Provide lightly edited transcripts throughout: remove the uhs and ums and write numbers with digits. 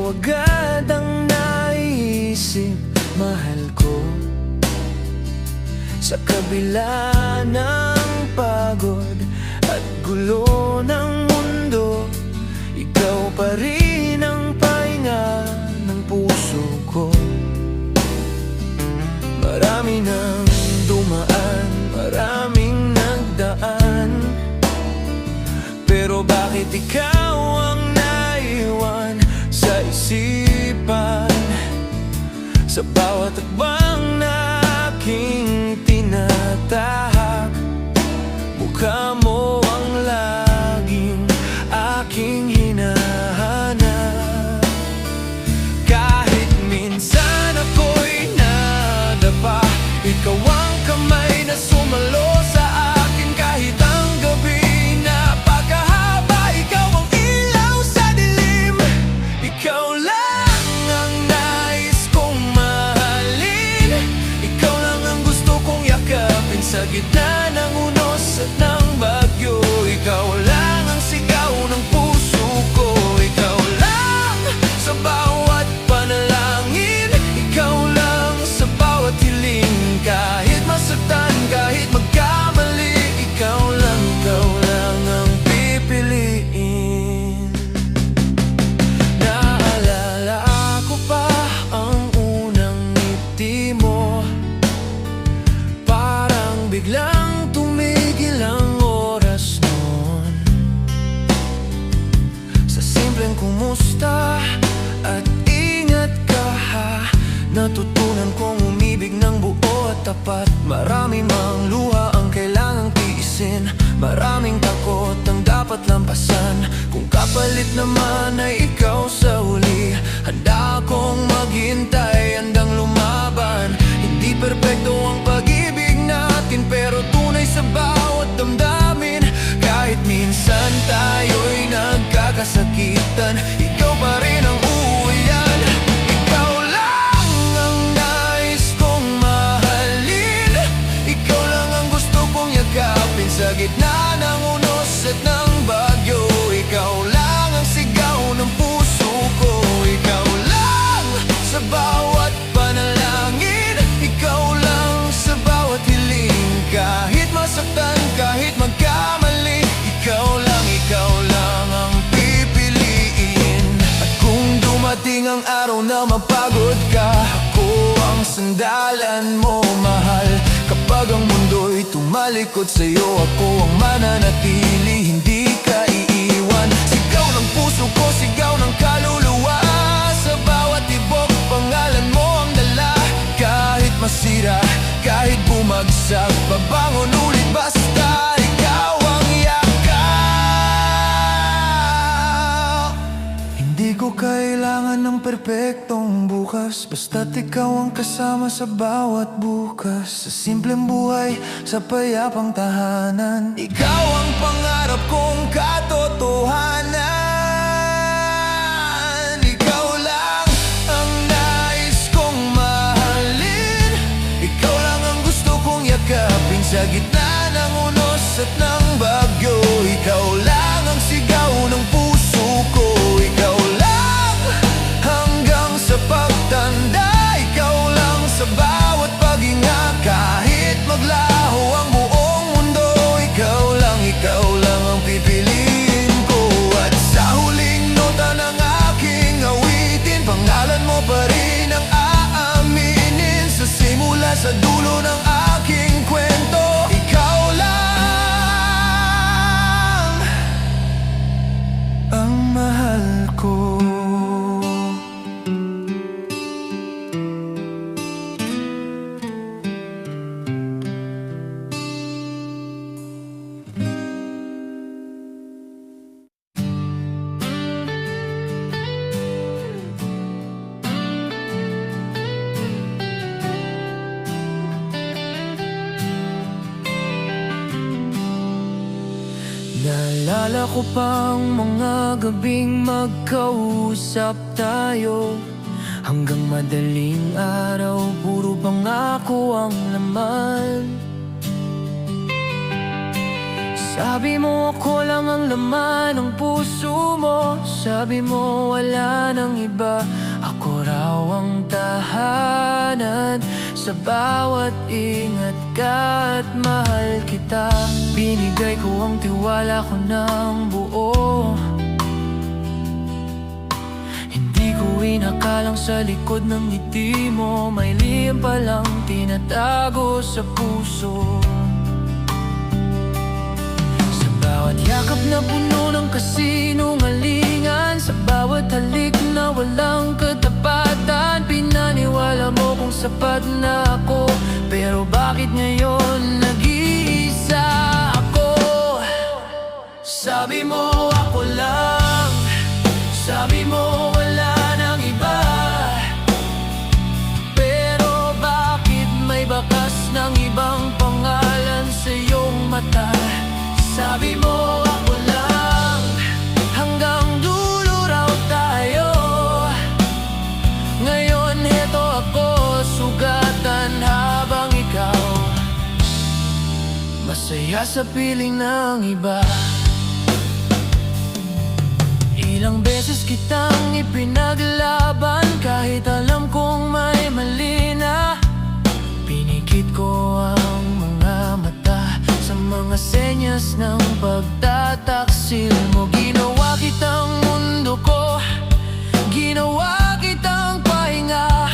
agad ang naisip, mahal ko. Sa kabila ng pagod at gulo ng mundo, ikaw pa rin ang pahinga ng puso ko. Marami nang dumaan, maraming nagdaan, pero bakit ikaw ang naiwan sa isipan? Sa bawat akbang na aking tinatahak, mukha mo ang laging aking hinahanap. Kahit minsan ako'y nadapa, ikaw ang kamay na sumalo sa akin. Kahit ang gabi napakahaba, ikaw ang ilaw sa dilim. Ikaw lang ang nais kong mahalin, ikaw lang ang gusto kong yakapin. Sa gitna ng unos at ng bagyo, ikaw lang ang sigaw ng puso ko. Ikaw lang sa bawat panalangin, ikaw lang sa bawat hiling. Kahit masaktan, kahit magkamali, ikaw lang ang pipiliin. Naalala ko pa ang unang ngiti mo, parang biglang tumigil ang oras noon. Sa simpleng kumusta at ingat ka ha, natutunan kong umibig ng buo at tapat. Marami mang luha ang kailangang tiisin, maraming takot ang dapat lampasan. Kung kapalit naman ay ikaw sa huli, handa akong maghintay, handang lumaban. Hindi perpekto ang pag-ibig natin, pero tunay sa bawat damdamin. Kahit minsan tayo'y nagkakasakitan, ikaw pa rin ang uuwian. Ikaw lang ang nais kong mahalin, ikaw lang ang gusto kong yakapin. Sa gitna ng unos at ng bagyo, ikaw lang ang sigaw ng puso ko. Ikaw lang sa bawat panalangin, ikaw lang sa bawat hiling. Kahit masaktan, kahit magkamali, ikaw lang ang pipiliin. At kung dumating ang araw na mapagod ka, ako ang sandalan mo, mahal. Kapag ang mundo'y tumalikod sa'yo, ako ang mananatili, hindi ka iiwan. Sigaw ng puso ko, sigaw ng kaluluwa, sa bawat tibok pangalan mo ang dala. Kahit masira, kahit bumagsak, babangon ulit basta ikaw ang yakap. Hindi ko kailangan ng perpektong bukas, basta't ikaw ang kasama sa bawat bukas. Sa simpleng buhay, sa payapang tahanan, ikaw ang pangarap kong katotohanan. Ikaw lang ang nais kong mahalin, ikaw lang ang gusto kong yakapin. Sa gitna ng unos at ng bagyo, ikaw lang ang sigaw ng puso ko. Ikaw lang hanggang sa pagtanda, ikaw lang sa bawat paghinga. Kahit maglaho ang buong mundo, ikaw lang ang pipiliin ko. At sa huling nota ng aking awitin, pangalan mo pa rin ang aaminin. Sa simula, sa dulo ng aking kwento, ikaw lang ang mahal ko. Naalala ko pang mga gabing magkausap tayo, hanggang madaling araw, puro pangako ang laman. Sabi mo ako lang ang laman ng puso mo. Sabi mo wala nang iba. Ako raw ang tahanan sa bawat ingat ka at mahal kita. Binigay ko ang tiwala ko ng buo. Hindi ko inakalang sa likod ng ngiti mo may lihim palang tinatago sa puso. Sa bawat yakap na puno ng kasinungalingan, sa bawat halik na walang katapatan, pinaniwala mo kung sapat na ako. Pero bakit ngayon nag-iisa ako? Sabi mo ako lang, sabi mo wala nang iba. Pero bakit may bakas ng ibang pangalan sa iyong mata? Sabi mo ako lang, hanggang dulo raw tayo. Ngayon heto ako, sugatan habang ikaw masaya sa piling ng iba. Ilang beses kitang ipinaglaban kahit alam kong may mali na. Pinikit ko ang mga mata sa mga senyas ng pagtataksil mo. Ginawa kitang mundo ko, ginawa kitang pahinga.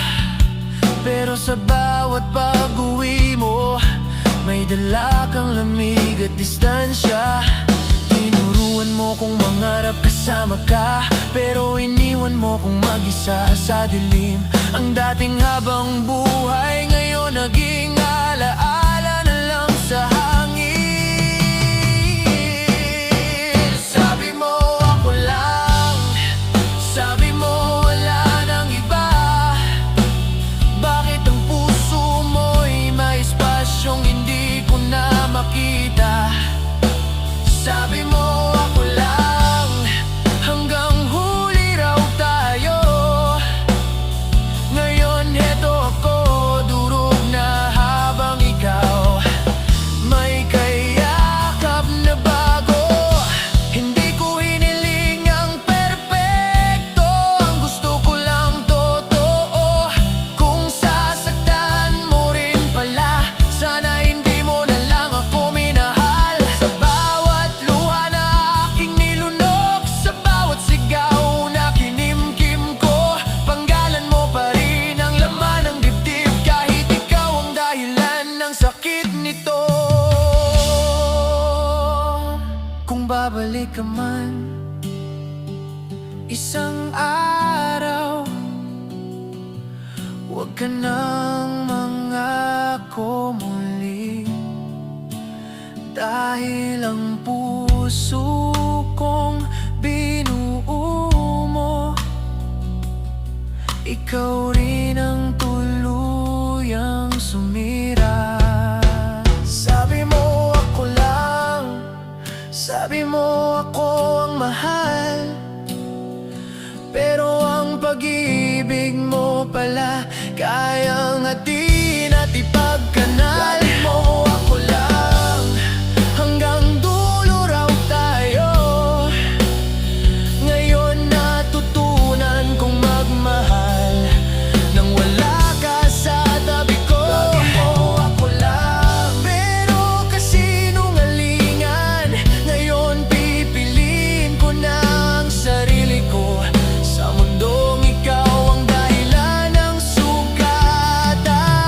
Pero sa bawat pag-uwi mo may dala kang lamig at distansya. Tinuruan mo kong mangarap kasama ka, pero iniwan mo kong mag-isa sa dilim. Ang dating habang buhay ngayon naging alaala na lang sa hangin. Sabi mo ako lang, sabi mo wala nang iba. Bakit ang puso mo'y may espasyong hindi ko na makita? Sabi mo ako lang, hanggang huli raw tayo. Ngayon heto ako, durog na habang ikaw may kayakap na bago. Hindi ko hiniling ang perpekto, ang gusto ko lang totoo. Kung sasaktan mo rin pala, sana hindi mo na lang ako minahal. Sa bawat luha na aking nilunok, sa bawat sigaw na kinimkim ko, panggalan mo pa rin ang laman ng dibdib. Kahit ikaw ang dahilan ng sakit nito. Kung babalik ka man isang araw, huwag ka nang mangako muli. Dahil ang puso kong binuo mo, ikaw rin ang tuluyang sumira. Sabi mo ako lang, sabi mo ako ang mahal. Pero ang pag-ibig mo pala kayang atin at ipagkanal. Sabi mo ako lang, hanggang dulo raw tayo. Ngayon natutunan kong magmahal nang wala ka sa tabi ko. Sabi mo ako lang, pero kasinungalingan. Ngayon pipiliin ko na ang sarili ko sa mundong ikaw ang dahilan ng sugatan.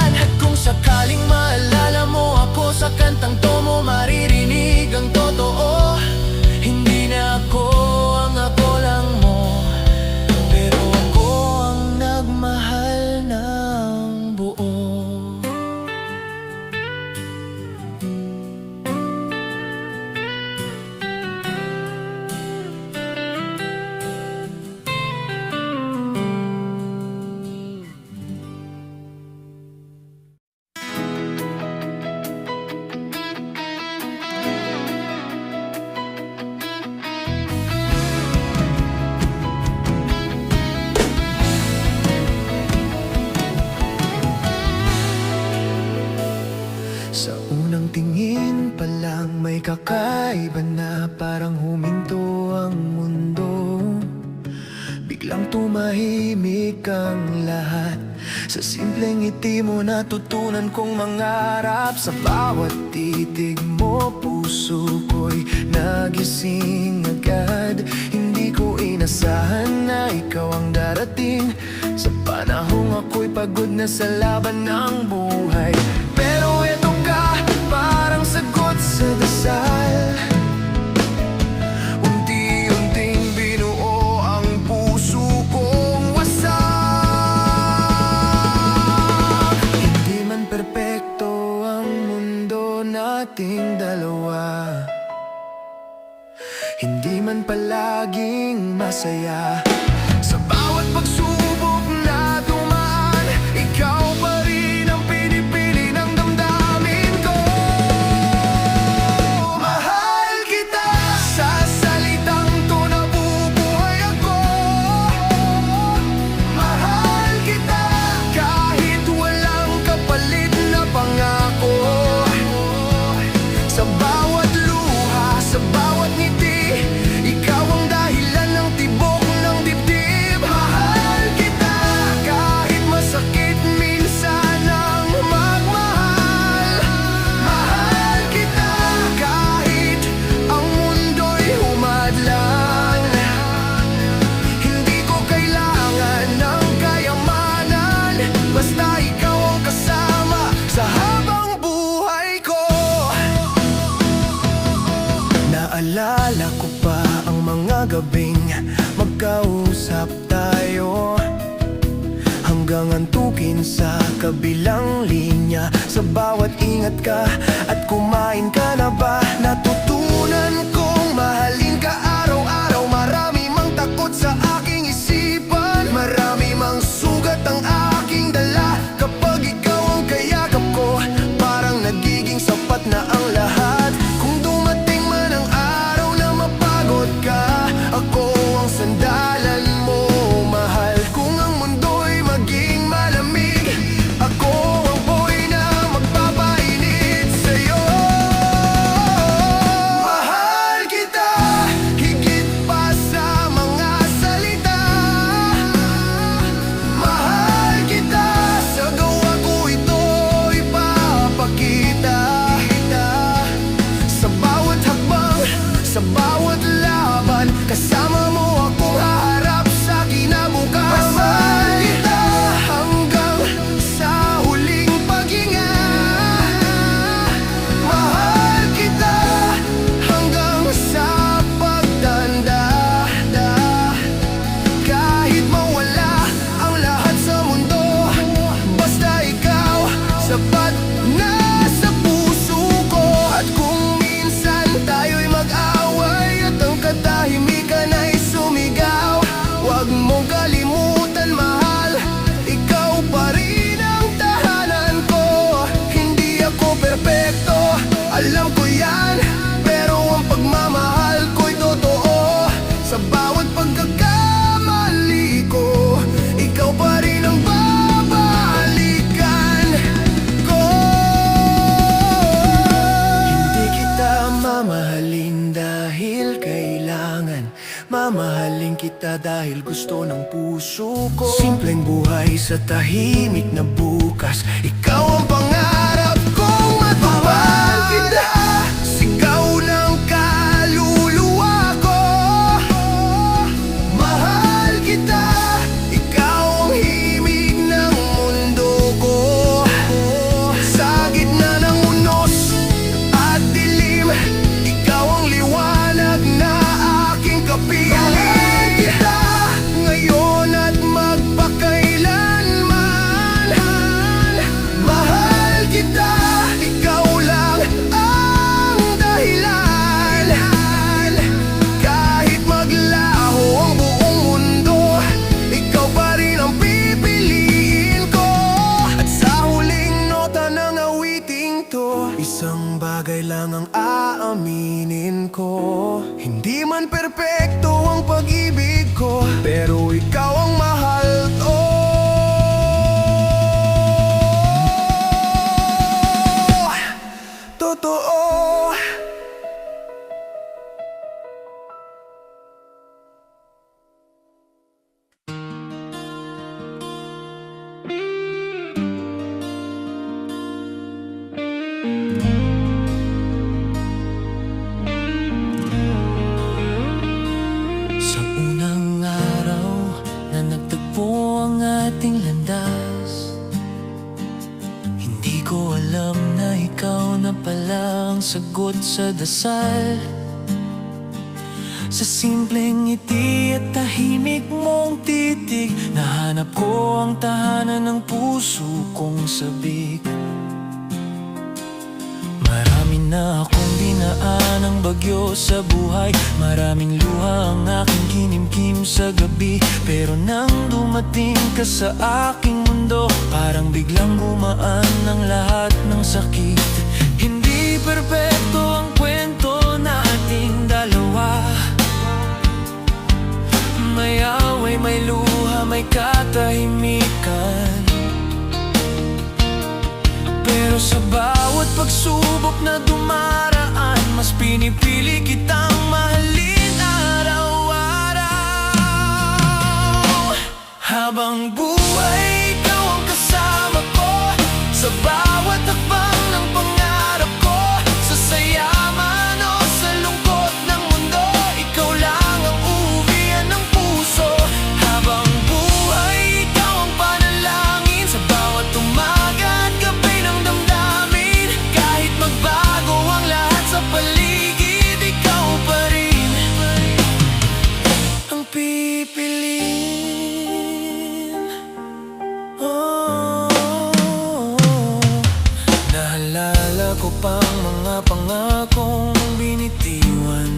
na parang huminto ang mundo. Biglang tumahimik ang lahat. Sa simpleng ngiti mo natutunan kong mangarap. Sa bawat titig mo puso ko'y nagising agad. Hindi ko inasahan na ikaw ang darating sa panahong ako'y pagod na sa laban ng buhay. Pero eto ka, parang sagot sa dasal. Unti-unting binuo ang puso kong wasak. Hindi man perpekto ang mundo nating dalawa, hindi man palaging masaya. Sa bawat pagsubok na dumaan, ikaw pa rin ang pinipili ng damdamin ko. Mahal kita, sa salitang to nabubuhay ako. Mahal kita, kahit walang kapalit na pangako. Sa bawat luha, sa bawat ngiti, ikaw ang dahilan ng tibok ng dibdib. Mahal kita, kahit masakit minsan ang magmahal. Mahal kita, kahit ang mundo'y humadlang. Hindi ko kailangan ng kayamanan, basta ikaw ang kasama sa habang buhay ko. Naalala ko pa ang mga gabing magkausap tayo, hanggang antukin sa kabilang linya. Sa bawat ingat ka at kumain ka na ba, natutunan kong mahalin ka araw-araw. Marami mang takot sa aking isipan, marami mang sugat ang aking dala. Kapag ikaw ang kayakap ko, parang nagiging sapat na ang lahat. Kung dumating man ang araw na mapagod ka, ako ang sandalan mo, mahal. Kung ang mundo'y maging malamig, ako ang buhay na magpapainit sa'yo. Mahal kita, higit pa sa mga salita. Mahal kita, sa gawa ko ito'y papakita. Sa bawat hakbang, sa bawat laban, kasama mo akong haharap sa kinabukasan. Mahal kita, hanggang sa huling paghinga. Mahal kita, hanggang sa pagtanda. Kahit mawala ang lahat sa mundo, basta ikaw sapat na sa puso ko. At kung minsan tayo'y mag-away at ang katahimikan ay sumigaw, huwag mong kalimutan, mahal, ikaw pa rin ang tahanan ko. Hindi ako perpekto, alam ko yan, pero ang pagmamahal ko'y totoo. Sa bawat pagkakamali ko, ikaw pa rin ang babalikan ko. Hindi kita mamahalin dahil kailangan, mamahalin kita dahil gusto ng puso ko. Simpleng buhay sa tahimik na bukas, ikaw ang pangarap kong matupad. Kita, sigaw ng kaluluwa ko. Mahal kita, ikaw ang himig ng mundo ko. Sa gitna ng unos at dilim, ikaw ang liwanag na aking kapiling. Mahal kita, ngayon at magpakailanman. Mahal kita, ikaw lang ang dahilan. Kahit maglaho ang buong mundo, ikaw pa rin ang pipiliin ko. At sa huling nota ng awiting to, isang bagay lang ang aaminin ko. Hindi man perpekto ang pag-ibig ko, pero ikaw ang mahal ko. Totoo. sagot sa dasal. Sa simpleng ngiti at tahimik mong titig, nahanap ko ang tahanan ng puso kong sabik. Marami na akong dinaan ng bagyo sa buhay, maraming luha ang aking kinimkim sa gabi. Pero nang dumating ka sa aking mundo, parang biglang gumaan ang lahat ng sakit. Hindi perpekto ang kwento nating dalawa, may away, may luha, may katahimikan. Pero sa bawat pagsubok na dumaraan, mas pinipili kitang mahalin araw-araw. Habang buhay, ikaw ang kasama ko sa bawat hakbang ng pangarap ko. Sa saya man o sa lungkot ng mundo, ikaw lang ang uwian ng puso. Habang buhay, ikaw ang panalangin sa bawat umaga at gabi ng damdamin. Kahit magbago ang lahat sa paligid, ikaw pa rin ang pipiliin. Naalala ko pang mga pangakong binitiwan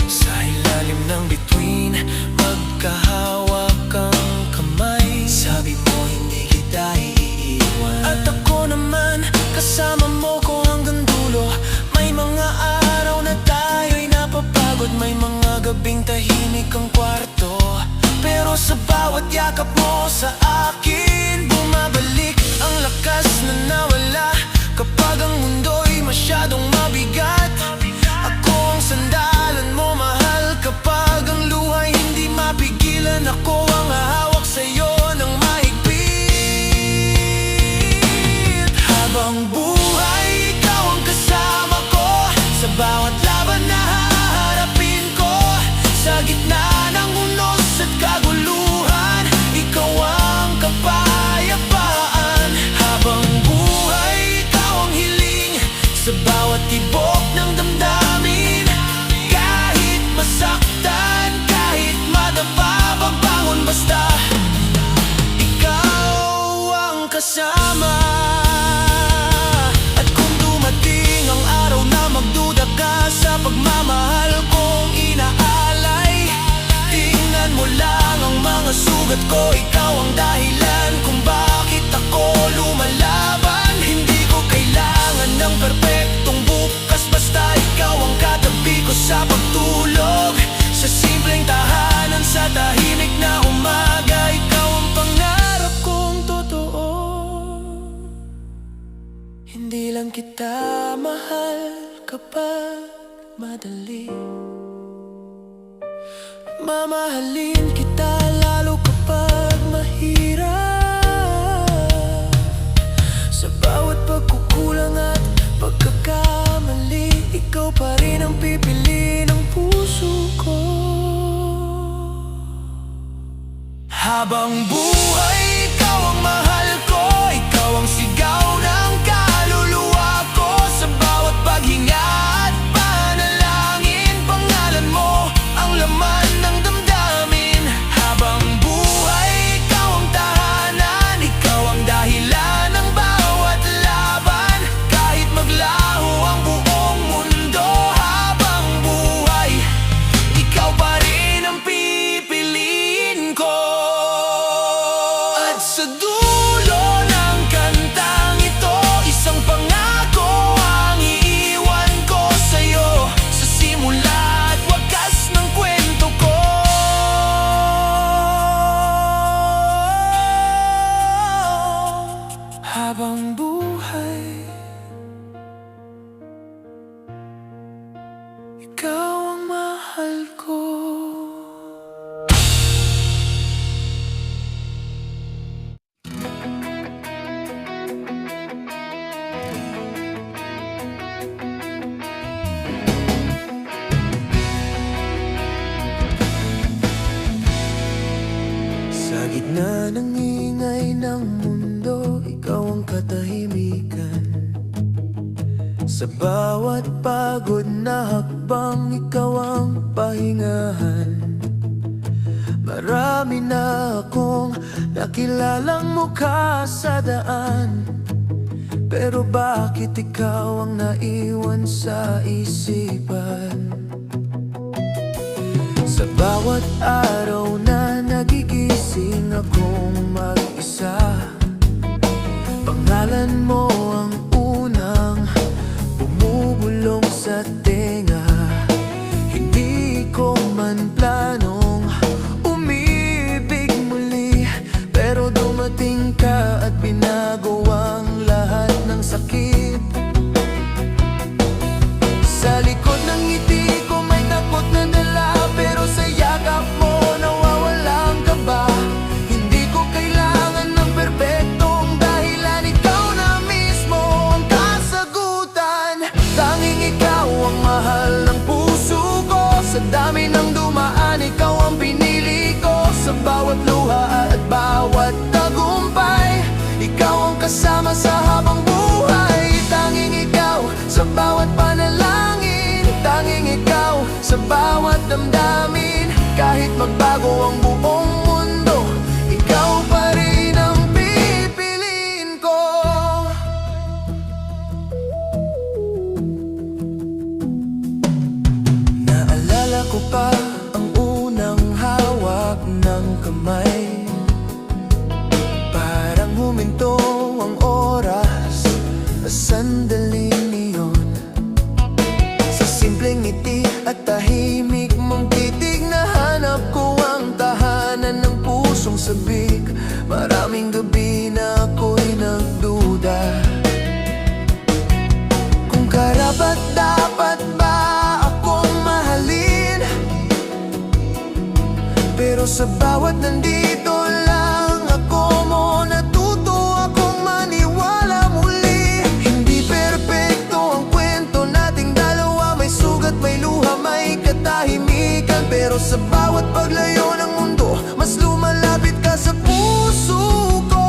sa ilalim ng bituin, magkahawak ang kamay. Sabi mo hindi kita iiwan, at ako naman kasama mo ko hanggang dulo. May mga araw na tayo'y napapagod, may mga gabing tahimik ang kwarto. Pero sa bawat yakap mo sa akin, bumabalik ang lakas na nawala. Kapag ang mundo'y masyadong mabigat, ako ang sandalan mo, mahal. Kapag ang luha'y hindi mapigilan, ako ang hahawak sa'yo ng mahigpit. Habang buhay, ikaw ang kasama ko sa bawat laban na haharapin ko. Sa gitna ng unos at kaguluhan, ikaw ang kapayapaan. Habang buhay, ikaw ang hiling sa bawat tibok ng damdamin. Kahit masaktan, kahit madapa, pagbangon basta ikaw ang kasama. At kung dumating ang araw na magduda ka sa pagmamahal kong inaalay, tingnan mo lang ang mga sugat ko. Ikaw ang dahilan kung bakit ako lumalaban. Hindi ko kailangan ng perpektong bukas, basta ikaw ang katabi ko sa pagtulog. Sa simpleng tahanan, sa tahimik na umaga, ikaw ang pangarap kong totoo. Hindi lang kita mahal kapag madali, mamahalin kita lalo kapag mahirap. Sa bawat pagkukulang at pagkakamali, ikaw pa rin ang pipili ng puso ko. Habang buhay, ikaw ang mahal ko, ikaw ang sigaw ng kaluluwa ko. Sa bawat paghinga at panalangin, pangalan mo ang laman ng damdamin. Habang buhay, ikaw ang tahanan, ikaw ang dahilan ng bawat laban. Kahit maglaho ang buong mundo, habang buhay, ikaw pa rin ang pipiliin ko. At sa dulo ng kantang ito, isang pangako ang iiwan ko sa'yo. Sa simula at wakas ng kwento ko, habang buhay, ikaw ang mahal ko. Sa gitna ng ingay ng mundo, ikaw ang katahimikan. Sa bawat pagod na hakbang, ikaw ang pahingahan. Marami na akong nakilalang mukha sa daan, pero bakit ikaw ang naiwan sa isipan? Sa bawat araw na nagigising akong mag-isa, pangalan mo ang unang bumubulong sa tenga. Hindi ko man planong umibig muli, pero dumating ka at binago ang lahat ng sakit. Sa likod ng ngiti ko may takot na dala, pero sa yakap mo nawawala ang kaba. Hindi ko kailangan ng perpektong dahilan, ikaw na mismo ang kasagutan. Tanging ikaw ang mahal ng puso ko, sa dami ng dumaan ikaw ang pinili ko. Sa bawat luha at bawat tagumpay, ikaw ang kasama sa habang buhay. Tanging ikaw sa bawat panalangin, tanging ikaw sa bawat damdamin. Kahit magbago ang buong mundo, ikaw pa rin ang pipiliin ko. Naalala ko pa ang unang hawak ng kamay, parang huminto ang oras sa sandaling iyon. Sa simpleng ngiti at tahimik mong titig, nahanap ko ang tahanan ng pusong sabik. Maraming gabi na ako'y nagduda kung karapat dapat ba akong mahalin, pero sa bawat nandito lang ako mo, natuto akong maniwala muli. Hindi perpekto ang kwento nating dalawa, may sugat, may luha, may katahimikan, pero sa bawat paglayo ng mundo, mas lumalapit ka sa puso ko.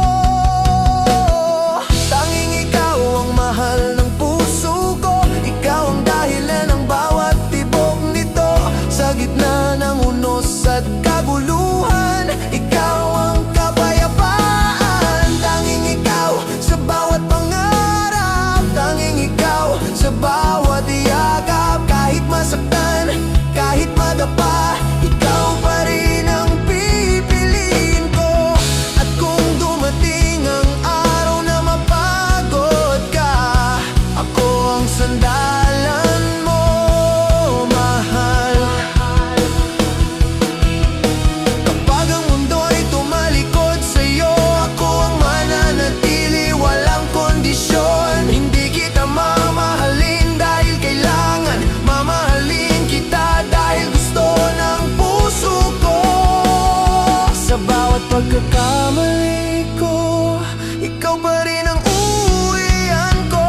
Tanging ikaw ang mahal ng puso ko, ikaw ang dahilan ng bawat tibok nito. Sa gitna ng unos at kaguluhan, ikaw ang kapayapaan. Tanging ikaw sa bawat pangarap, tanging ikaw sa bawat yakap. Kahit masaktan, kahit madapa, ikaw pa rin ang pipiliin ko. At kung dumating ang araw na mapagod ka, ako ang sandalan mo, mahal. Kapag ang mundo'y tumalikod sa'yo, ako ang mananatili, walang kondisyon. Hindi kita mamahalin dahil kailangan, mamahalin kita dahil gusto ng puso ko. Sa bawat pagkakamali ko, ikaw pa rin ang uwian ko.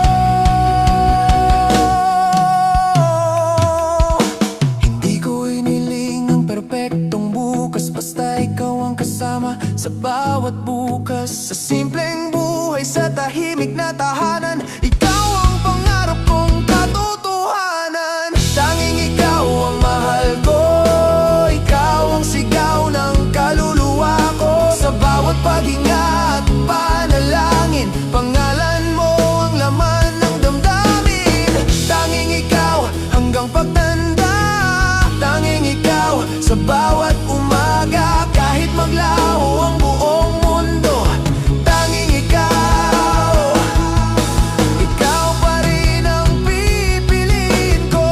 Hindi ko iniling ang perpektong bukas, basta ikaw ang kasama sa bawat bukas. Sa simpleng buhay, sa tahimik na tahanan, ikaw ang pangarap kong katotohanan. Tanging ikaw ang mahal ko, ikaw ang sigaw ng kaluluwa ko. Sa bawat paghinga at panalangin, pangalan mo ang laman ng damdamin. Tanging ikaw hanggang pagtanda, tanging ikaw sa bawat umaga. Kahit maglaho ang buong mundo, tanging ikaw, ikaw pa rin ang pipiliin ko.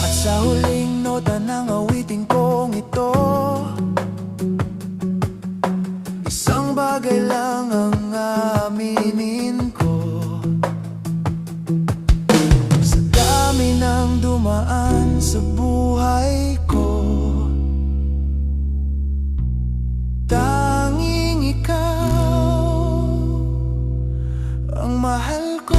At sa huling nota ng awitin kong ito, isang bagay lang ang aminin ko. Sa dami ng dumaan sa buhay ko, tanging ikaw ang mahal ko.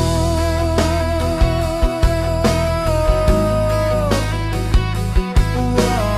Wow.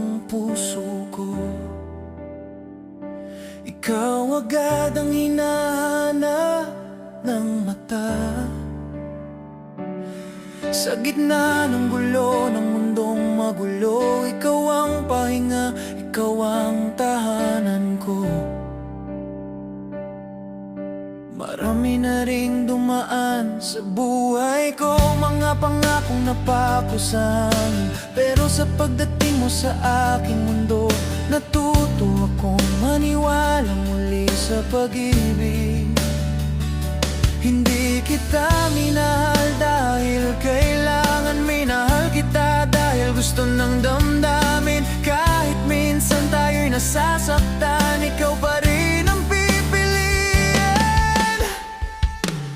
ng puso ko. Ikaw agad ang hinahanap ng mata. Sa gitna ng gulo ng mundong magulo, ikaw ang pahinga, ikaw ang tahanan ko. Marami na ring dumaan sa buhay ko, mga pangakong napako sa hangin. Pero sa pagdating mo sa aking mundo, natuto akong maniwala muli sa pag-ibig. Hindi kita minahal dahil kailangan, minahal kita dahil gusto ng damdamin. Kahit minsan tayo'y nasasaktan, ikaw pa rin ang pipiliin.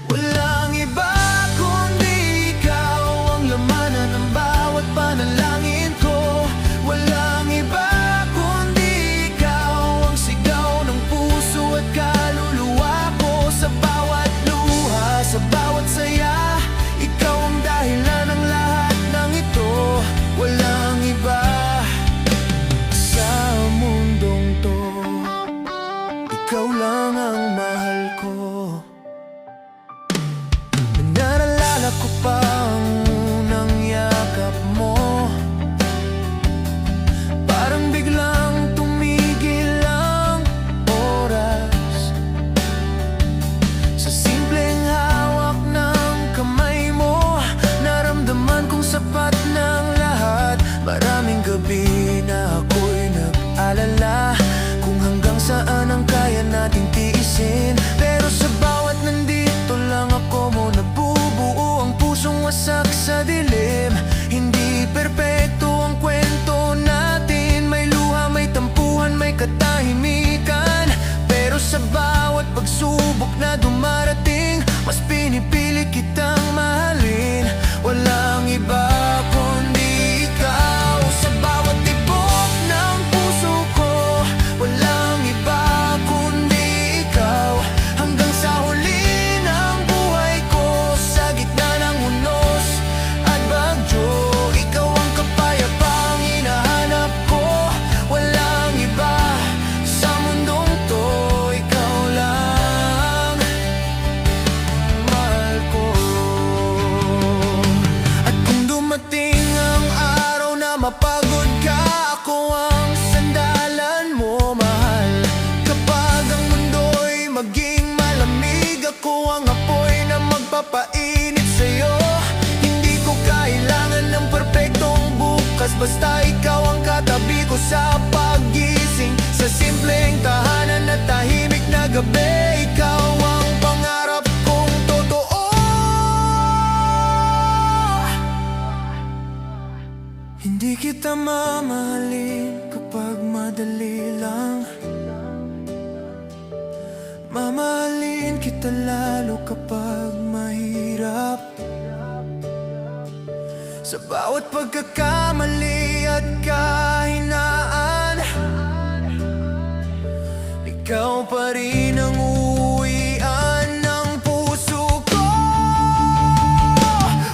Walang iba kundi ikaw ang lamanan ng bawat panalangin ko. Walang iba kundi ikaw ang sigaw ng puso at kaluluwa ko. Sa bawat luha, sa bawat saya, ikaw ang dahilan ng lahat ng ito. Walang iba sa mundong to, ikaw lang ang mahal ko. Naalala ko pa ang unang yakap mo, parang biglang tumigil ang oras. Sa simpleng hawak ng kamay mo, naramdaman kong sapat ng lahat. Maraming gabi na ako'y nag-alala kung hanggang saan ang kaya nating tiisin. Pero sa bawat nandito lang ako mo nabubuo ang pusong wasak sa dilim. Hindi perpekto ang kwento natin, may luha, may tampuhan, may katahimikan. Pero sa bawat pagsubok na dumarating, mas pinipili kitang mahalin. Walang iba kundi ikaw sa bawat tibok ng puso ko. Walang iba kundi ikaw hanggang sa huli ng buhay ko. Sa gitna ng unos at bagyo, ikaw ang kapayapaang hinahanap ko. Walang iba sa mundong to, ikaw lang mahal ko. At kung dumating ang araw na mapagod ka, ako ang sandalan mo, mahal. Kapag ang mundo'y maging malamig, ako ang apoy na magpapainit sa'yo. Hindi ko kailangan ng perpektong bukas, basta ikaw ang katabi ko sa paggising. Sa simpleng tahanan at tahimik na gabi, ikaw ang pangarap kong totoo. Hindi kita mamahalin kapag madali lang, mamahalin kita lalo kapag mahirap. Sa bawat pagkakamali at kahinaan, ikaw pa rin ang uuwian ng puso ko.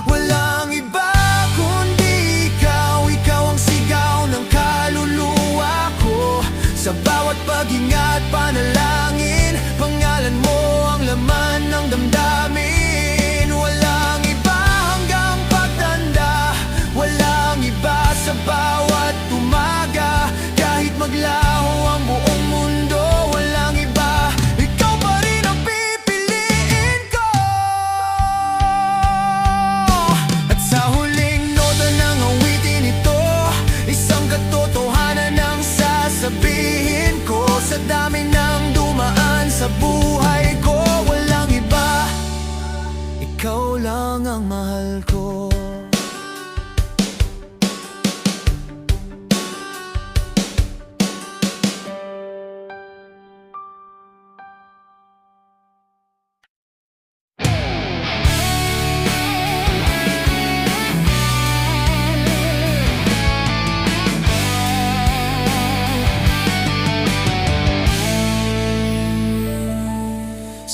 Walang iba kundi ikaw, ikaw ang sigaw ng kaluluwa ko. Sa bawat paghinga at panalangin, pangalan mo ang laman ng damdamin. Walang iba hanggang pagtanda, walang iba sa bawat umaga. Kahit maglaho ang buong mundo, walang iba, ikaw pa rin ang pipiliin ko. At sa huling nota ng awitin ito, isang katotohanan ang sasabihin ko. Sa dami ng dumaan sa buhay ko, walang iba, ikaw lang ang mahal ko.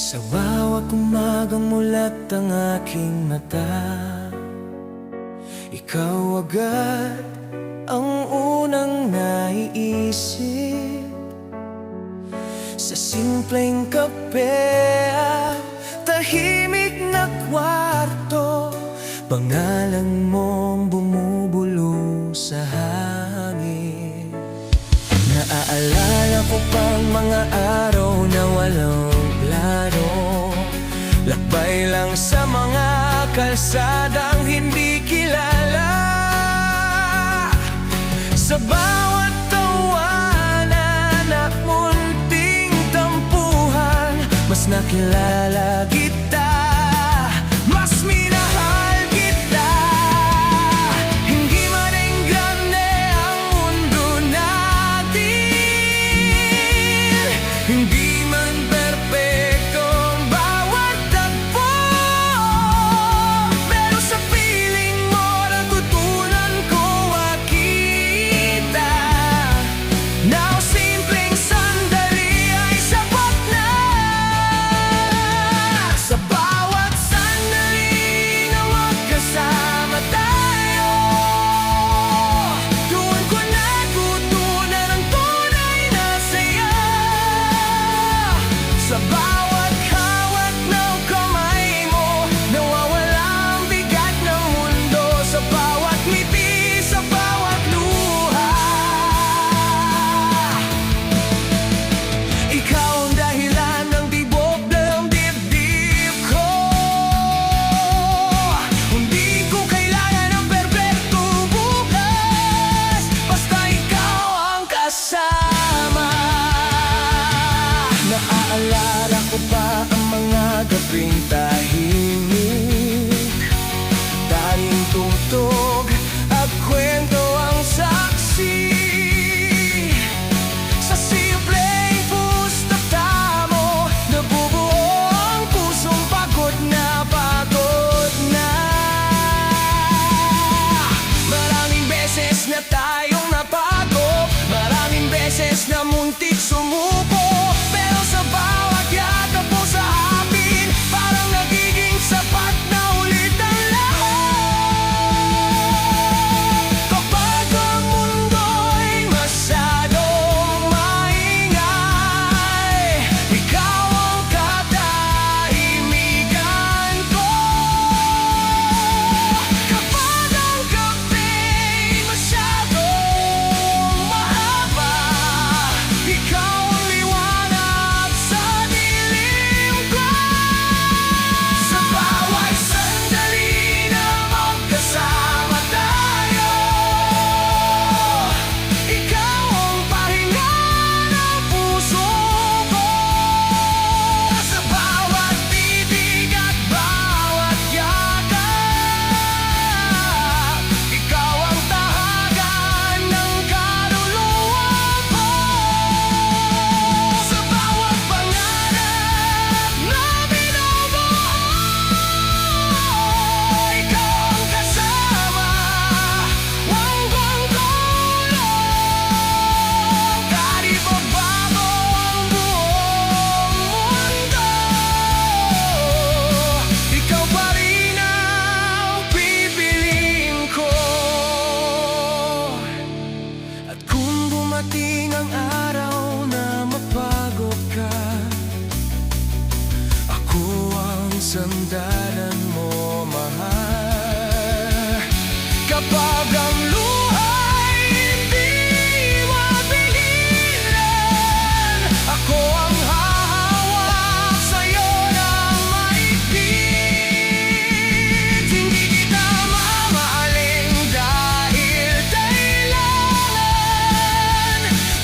Sa bawat umagang mulat ang aking mata, ikaw agad ang unang naiisip sa simpleng kape at tahimik na kwarto. Pangalan mong bumubulo sa hangin. Naaalala ko pang mga araw na walang plano, lakbay lang sa mga kalsadang hindi kilala. Sa bawat tawanan at munting tampuhan, mas nakilala kita, mas minahal kita. Hindi man engrande ang mundo natin, hindi man perpekto ang bawat tagpo, pero sa piling mo natutunan ko makita na ang simpleng sandali ay sapat na. Sa bawat sandali na magkasama tayo, doon ko natutunan ang tunay na saya. Sa bawat hawak ng kamay mo, nawawala ang bigat ng mundo. Sa bawat ngiti, sa bawat luha, ikaw ang dahilan ng tibok ng dibdib ko. Hindi ko kailangan ng perpekto bukas, basta ikaw ang kasama. Naaalala ko pa ang mga gabing tahimik, tanging tugtog at kwento ang saksi. Sa simpleng pustaka mo, nabubuo ang pusong pagod na pagod na. Maraming beses na tayong napagod, maraming beses na muntik sumuko, pero sa bawat yakap mo sa akin, parang nagiging sapat na ulit ang lahat. Kapag ang mundo'y masyadong maingay, ikaw ang katahimikan ko. Kapag ang gabing masyadong mahaba, ikaw ang liwanag sa dilim ko. Sa bawat sandali na magkasama tayo, ikaw ang pahinga ng puso ko. Sa bawat titig at bawat yakap, ikaw ang tahagan ng kaluluwa ko. Sa bawat pangarap na binubuo, ikaw ang kasama. Hanggang dulo, kahit magbago ang buong mundo, ikaw pa rin ang pipiliin ko. At kung dumating ang araw na mapagod ka, ako ang sandalan mo, mahal. Kapag ang luha'y hindi mapigilan, ako ang hahawak sa'yo ng mahigpit. Hindi kita mamahalin dahil kailangan,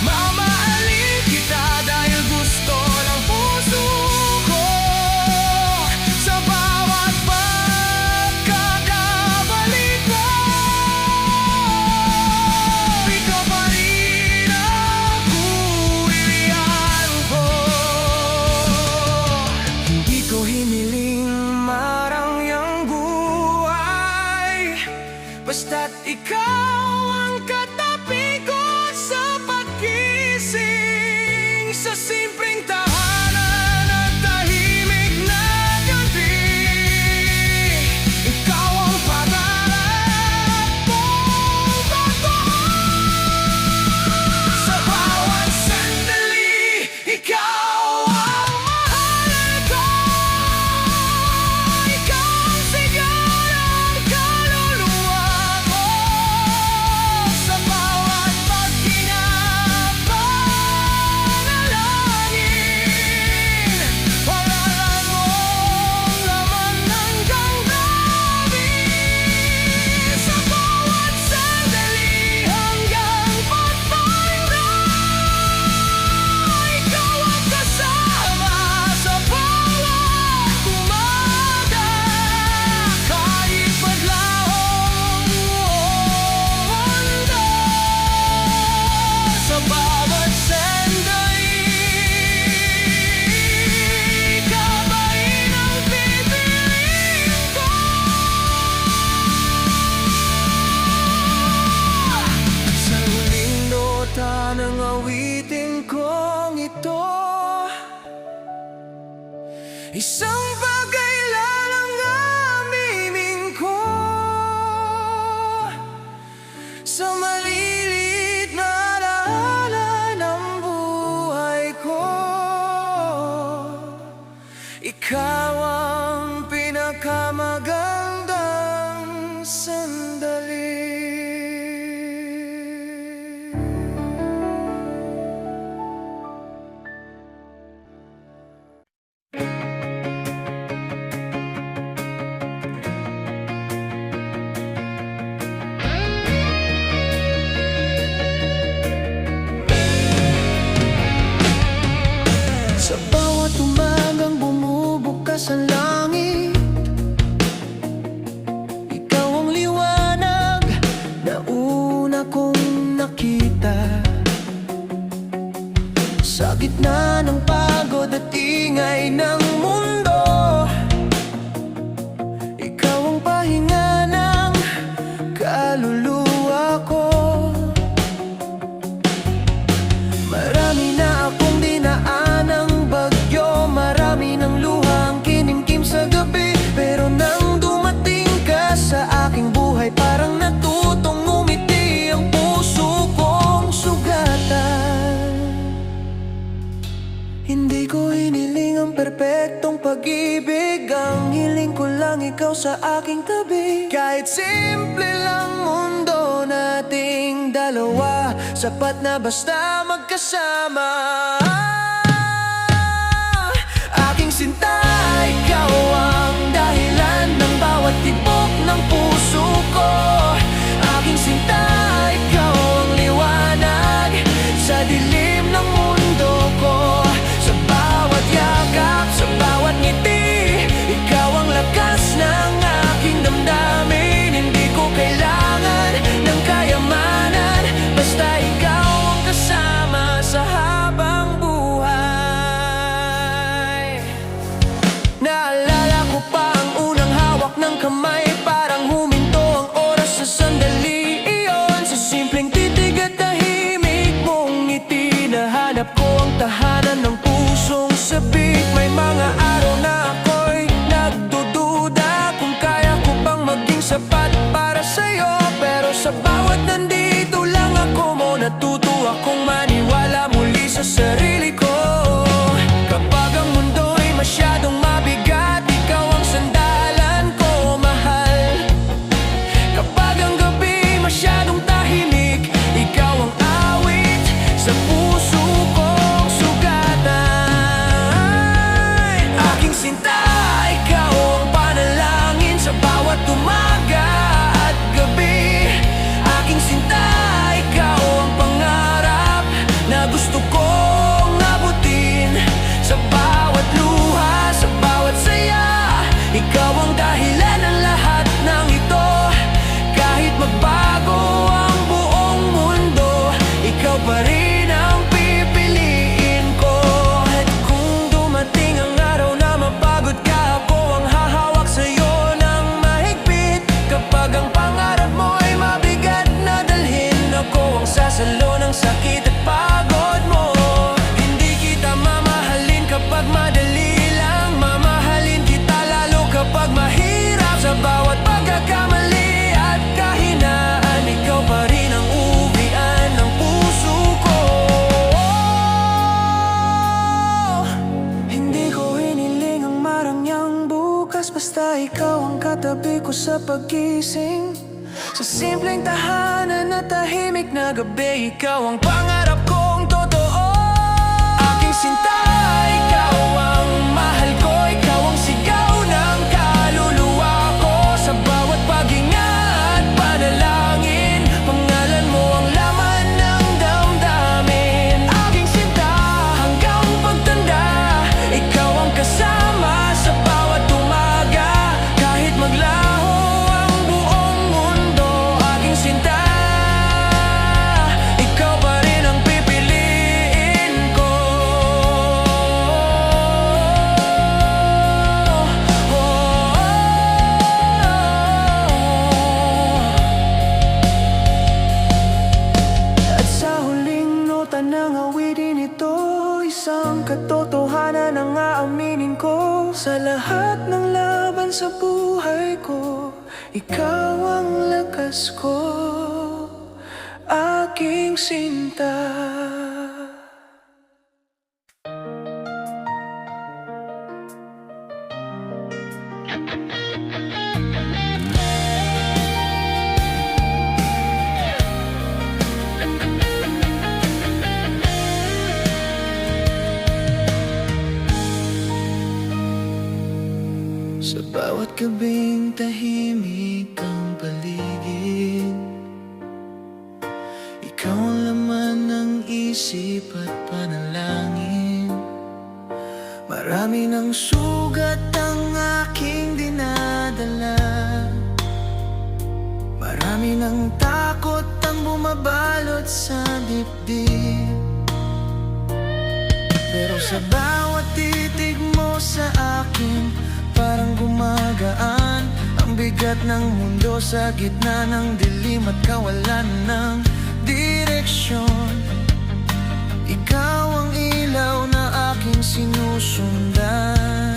mamahalin kita dahil gusto ng puso ko. Sa bawat awitin kong ito. Isang bagay lang ang aminin ko sa maliliit na alaala ng buhay ko. Ikaw ang pinakamagandang sandali. Sa bawat umagang bumubukas ang langit, ikaw ang liwanag na una kong nakita. Sa gitna ng pagod at ingay ng mundo, ikaw ang pahinga ng kaluluwa ko. Marami na akong dinaanang bagyo, marami ng luhang kinimkim sa gabi, pero nang dumating ka sa aking buhay, parang natutong ngumiti ang puso kong sugatan. Hindi ko hiniling ang perpektong pag-ibig, ang hiling ko lang ikaw sa aking tabi. Kahit simple lang mundo nating dalawa, sapat na basta magkasama. Aking sinta, ikaw ang dahilan ng bawat tibok ng puso ko. Aking sinta, ikaw ang liwanag sa dilim ng mundo ko. Sa bawat yakap, sa bawat ngiti, ikaw ang lakas ng aking damdamin. Hindi ko kailangan ng kayamanan, basta ikaw ang kasama sa habang buhay. Naalala ko pa ang unang hawak ng kamay, parang huminto ang oras sa sandali iyon. Sa simpleng titig at tahimik mong ngiti, nahanap ko ang tahanan ng pusong sabik. May mga araw na ako'y nagdududa kung kaya ko bang maging sapat para sa'yo, pero sa bawat nandito lang ako mo, natuto akong maniwala muli sa sarili ko. Kapag ang mundo'y masyadong mabigat, ikaw ang sandalan ko, mahal. Kapag ang gabi masyadong tahimik, ikaw ang awit sa puso kong sugatan. Aking sinta, ikaw ang panalangin sa bawat umaga at gabi. Aking sinta, ikaw ang pangarap na gusto kong abutin. Sa bawat luha, sa bawat saya, ikaw ang dahilan ng lahat ng ito. Kahit magbago ang buong mundo, ikaw pa rin ang pipiliin ko. At kung dumating ang araw na mapagod ka, ako ang hahawak sa'yo ng mahigpit. Kapag ang pangarap mo ay mabigat na dalhin, ako ang sasalo ng sakit at pagod mo. Hindi kita mamahalin kapag madali lang, mamahalin kita lalo kapag mahirap. Sa bawat pagkakamali at kahinaan, ikaw pa rin ang uwian ng puso ko. Hindi ko hiniling ang marangyang bukas, basta ikaw ang katabi ko sa paggising. Sa simpleng tahanan na tahimik na gabi, ikaw ang pangarap kong totoo. Aking sinta, ikaw ang mahal ko, ikaw ang sigaw ng kaluluwa ko. Sa bawat paghinga at panalangin, pangalan mo ang laman ng damdamin. Aking sinta, hanggang pagtanda, ikaw ang kasama sa bawat umaga. Kahit maglaho ang buong mundo, aking sinta, ikaw pa rin ang pipiliin ko. Kalimutan ng awitin ito, isang katotohanan ang aaminin ko. Sa lahat ng laban sa buhay ko, ikaw ang lakas ko, aking sinta. Sa bawat gabing tahimik ang paligid, ikaw ang laman ng isip at panalangin. Marami ng sugat ang aking dinadala, marami ng takot ang bumabalot sa dibdib. Pero sa bawat titig mo sa akin, parang gumagaan ang bigat ng mundo sa gitna ng dilim at kawalan ng direksyon. Ikaw ang ilaw na aking sinusundan.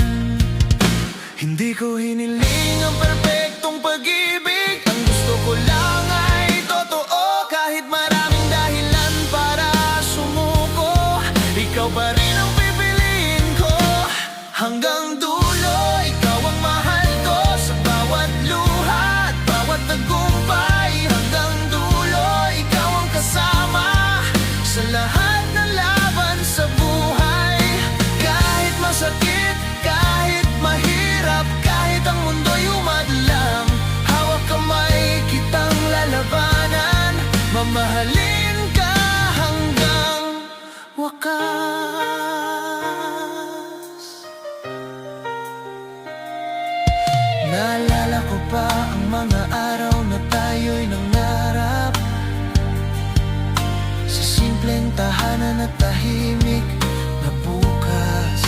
Hindi ko hiniling ang perpektong pag-ibig, ang gusto ko lang ay totoo. Kahit maraming dahilan para sumuko, ikaw pa rin ang pipiliin ko hanggang dulo. Ikaw ang mahal ko sa bawat luha at bawat tagumpay. Hanggang dulo, ikaw ang kasama sa lahat ng laban sa buhay. Kahit masakit, kahit mahirap, kahit ang mundo'y umadlang, hawak kamay kitang lalabanan, mamahalin ka hanggang wakas. Naalala ko pa ang mga araw na tayo'y nangarap sa simpleng tahanan at tahimik na bukas.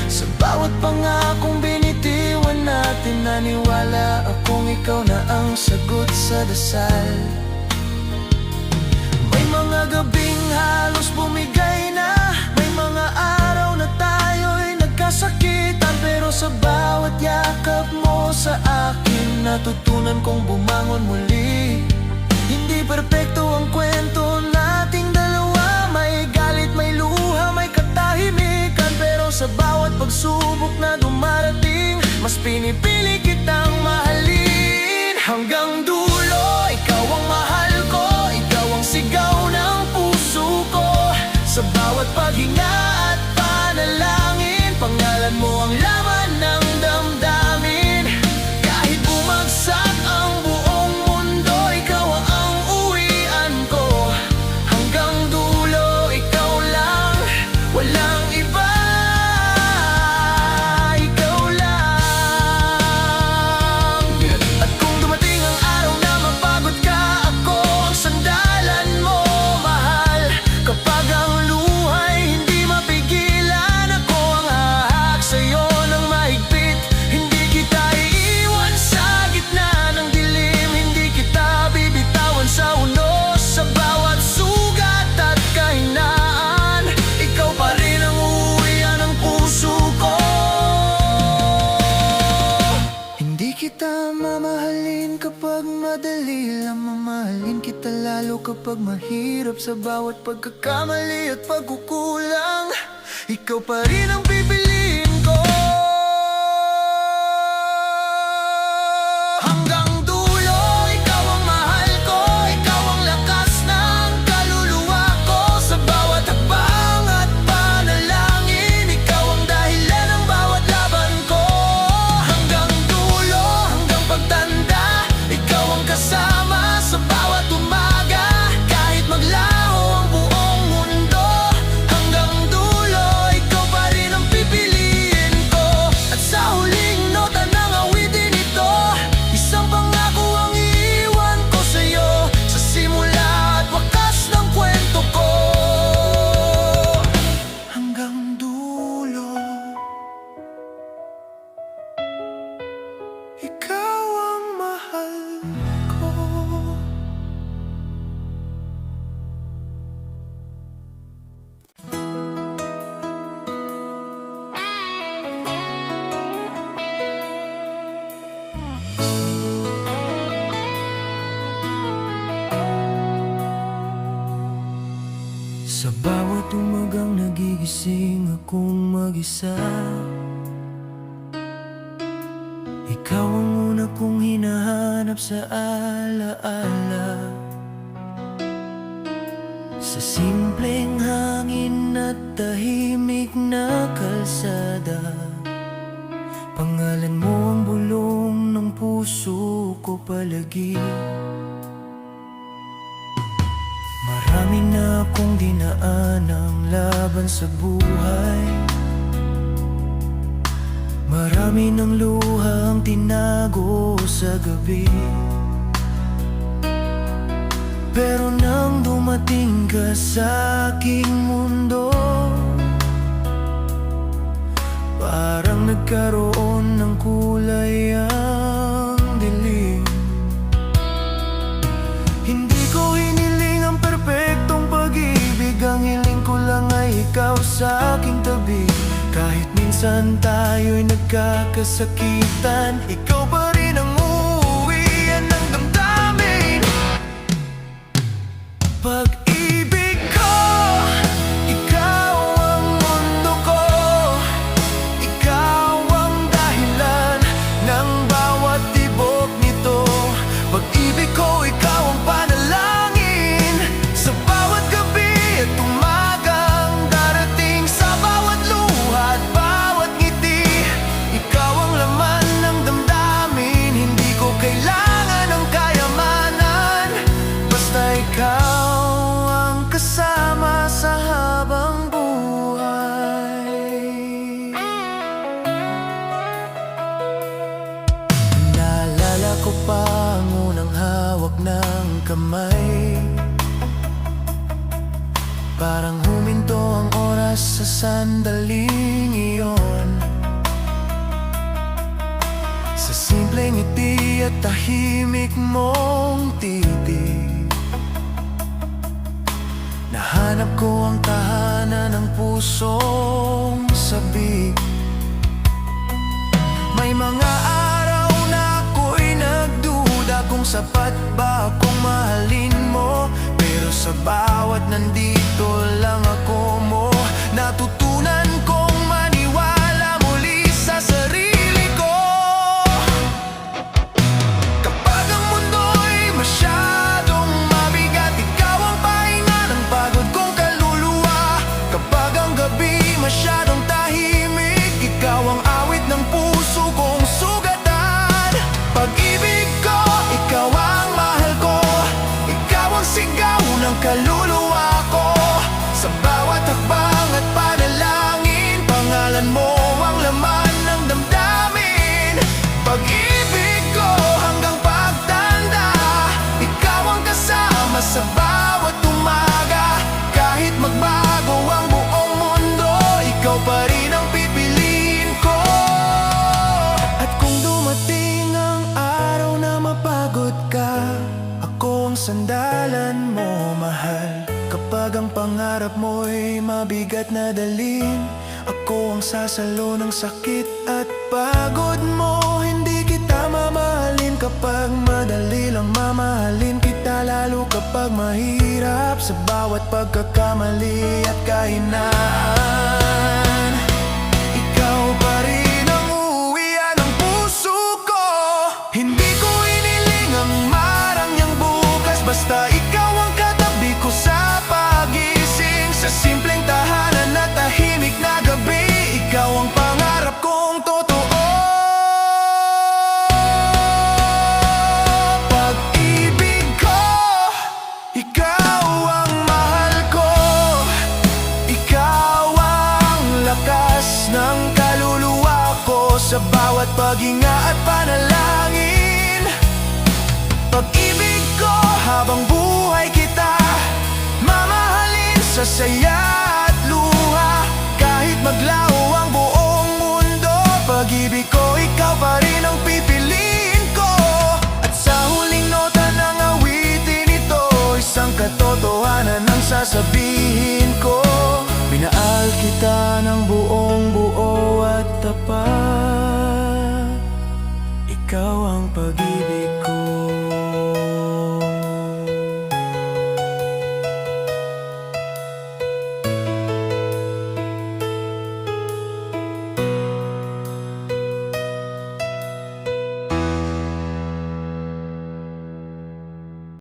Sa bawat pangakong binitiwan natin, naniwala akong ikaw na ang sagot sa dasal. May mga gabing halos bumigay na, may mga araw na tayo'y nagkasakitan, pero sa bawat yakap mo sa akin, natutunan kong bumangon muli. Hindi perpekto ang kwento nating dalawa, may galit, may luha, may katahimikan, pero sa bawat pagsubok na dumarating, mas pinipili kitang mahalin. Hanggang dulo, ikaw ang mahal ko, ikaw ang sigaw ng puso ko. Sa bawat paghinga at panalangin, pangalan mo ang laman ng damdamin. Kahit bumagsak ang buong mundo, ikaw ang uwian ko. Hanggang dulo, ikaw lang, walang iba. Ikaw lang. At kung dumating ang araw na mapagod ka, ako ang sandalan mo, mahal. Kapag ang luhay hindi mapigilan, ako ang hahak sa'yo ng mahigpit. Hindi kita iiwan sa gitna ng dilim, hindi kita bibitawan sa unos. Sa bawat sugat at kahinaan, ikaw pa rin ang uwian ng puso ko. Hindi kita mamahalin kapag madali lang, mamahalin kita lalo kapag mahirap. Sa bawat pagkakamali at pagkukulang, ikaw pa rin ang pipiliin ko. Hanggang dulo, ikaw ang mahal ko, ikaw ang lakas ng kaluluwa ko. Sa bawat hakbang at panalangin, ikaw ang dahilan ng bawat laban ko. Hanggang dulo, hanggang pagtanda, ikaw ang kasama sa bawat umaga. Kahit maglaho ang buong mundo, hanggang dulo, ikaw pa rin ang pipiliin Sa bawat umagang nagigising akong mag-isa, ikaw ang una kong hinahanap sa alaala. Sa simpleng hangin at tahimik na kalsada, pangalan mo ang bulong ng puso ko palagi. Marami na akong dinaanang laban sa buhay, marami ng luha ang tinago sa gabi. Pero nang dumating ka sa aking mundo, parang nagkaroon ng kulay ang dilim. Hindi ko hiniling ang perpektong pag-ibig, ang hiling ko lang ay ikaw sa aking tabi. Kahit minsan tayo'y nagkakasakitan, ikaw pa rin ang uuwian ng damdamin. Pag-ibig ko, ikaw ang mundo ko, ikaw ang dahilan ng bawat tibok nito. Pag-ibig ko, ikaw ang panalangin sa bawat gabi at umagang darating, sa bawat luha at bawat ngiti. Ikaw ang laman ng damdamin, hindi ko kailangan ng kayamanan, basta ikaw kasama sa habang buhay. Naalala ko pa ang unang hawak ng kamay, parang huminto ang oras sa sandaling iyon. Sa simpleng ngiti at tahimik mong titig, nahanap ko ang tahanan ng pusong sabik. May mga araw na ako'y nagduda kung sapat ba akong mahalin mo, pero sa bawat nandito lang ako mo, natutunan kong maniwala muli sa sarili ko. Kapag ang mundo'y masyadong mabigat, ikaw ang pahinga ng pagod kong kaluluwa. Kapag ang gabi masyadong tahimik, ikaw ang awit ng puso kong sugatan. Pag-ibig ko, ikaw ang mahal ko, ikaw ang sigaw ng kaluluwa ko. Sa bawat hakbang at panalangin, pangalan mo ang laman ng damdamin. Pag-ibig ko hanggang pagtanda, ikaw ang kasama sa bawat umaga. Kahit magbago ang buong mundo, ikaw pa rin ang pipiliin ko. At kung dumating ang araw na mapagod ka, ako ang sandalan mo, mahal. Kapag ang pangarap mo'y mabigat na dalhin, ako ang sasalo ng sakit at pagod mo. Hindi kita mamahalin kapag madali lang mamahalin kita, lalo kapag mahirap sa bawat pagkakamali at kahinaan. Ikaw pa rin ang uuwian ng puso ko. Hindi ko iniling ang marangyang bukas, basta ikaw ang katabi ko sa pagising. Sa simpleng tahanan at tahimik na gabi, ikaw ang pangarap kong totoo. Pag-ibig ko, ikaw ang mahal ko, ikaw ang lakas ng kaluluwa ko. Sa bawat paghinga at panalangin, pag-ibig ko habang buhay kita, mamahalin sa saya at luha. Kahit maglaho ang buong mundo, pag-ibig ko, ikaw pa rin ang pipiliin ko. At sa huling nota ng awitin ito, isang katotohanan ang sasabihin ko. Minahal kita ng buong buo at tapat, ikaw ang pag-ibig